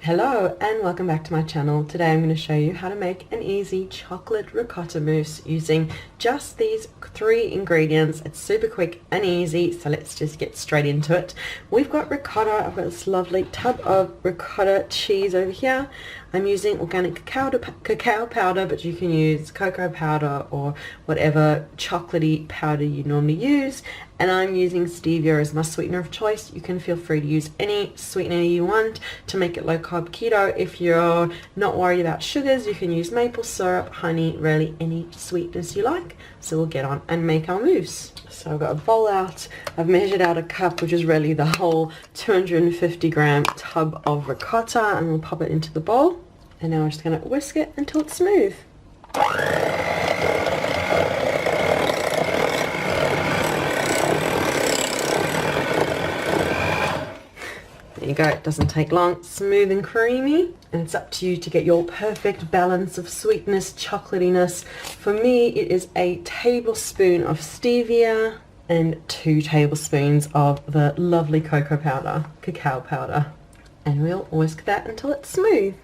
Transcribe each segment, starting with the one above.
Hello and welcome back to my channel. Today I'm going to show you how to make an easy chocolate ricotta mousse using just these 3 ingredients. It's super quick and easy, so let's just get straight into it. We've got ricotta. I've got this lovely tub of ricotta cheese over here. I'm using organic cacao powder, but you can use cocoa powder or whatever chocolatey powder you normally use. And I'm using stevia as my sweetener of choice. You can feel free to use any sweetener you want to make it low carb keto. If you're not worried about sugars, you can use maple syrup, honey, really any sweetness you like. So we'll get on and make our mousse. So I've got a bowl out. I've measured out a cup, which is really the whole 250 gram tub of ricotta, and we'll pop it into the bowl. And now we're just going to whisk it until it's smooth. There you go, it doesn't take long, smooth and creamy, and it's up to you to get your perfect balance of sweetness, chocolatiness. For me, it is a tablespoon of stevia and 2 tablespoons of the lovely cacao powder, and we'll whisk that until it's smooth.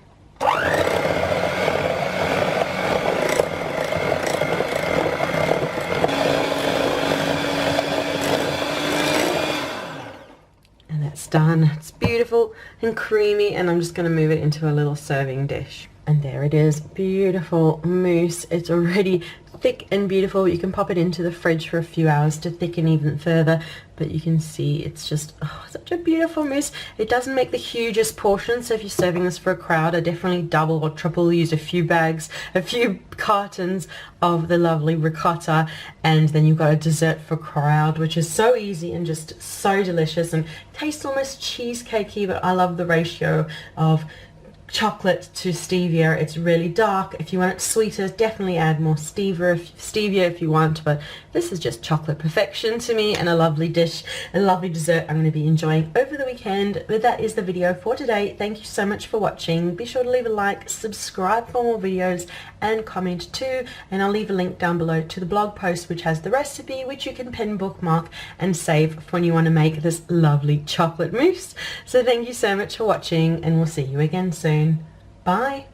Done. It's beautiful and creamy, and I'm just going to move it into a little serving dish. And there it is, beautiful mousse. It's already thick and beautiful. You can pop it into the fridge for a few hours to thicken even further, but you can see it's just such a beautiful mousse. It doesn't make the hugest portion, so if you're serving this for a crowd, I definitely double or triple use a few bags, a few cartons of the lovely ricotta, and then you've got a dessert for crowd, which is so easy and just so delicious and tastes almost cheesecakey, but I love the ratio of chocolate to stevia. It's really dark. If you want it sweeter, definitely add more stevia if you want, but this is just chocolate perfection to me, and a lovely dish, a lovely dessert I'm going to be enjoying over the weekend. But that is the video for today. Thank you so much for watching. Be sure to leave a like, subscribe for more videos, and comment too, and I'll leave a link down below to the blog post which has the recipe, which you can pin, bookmark and save for when you want to make this lovely chocolate mousse. So thank you so much for watching, and we'll see you again soon. Bye.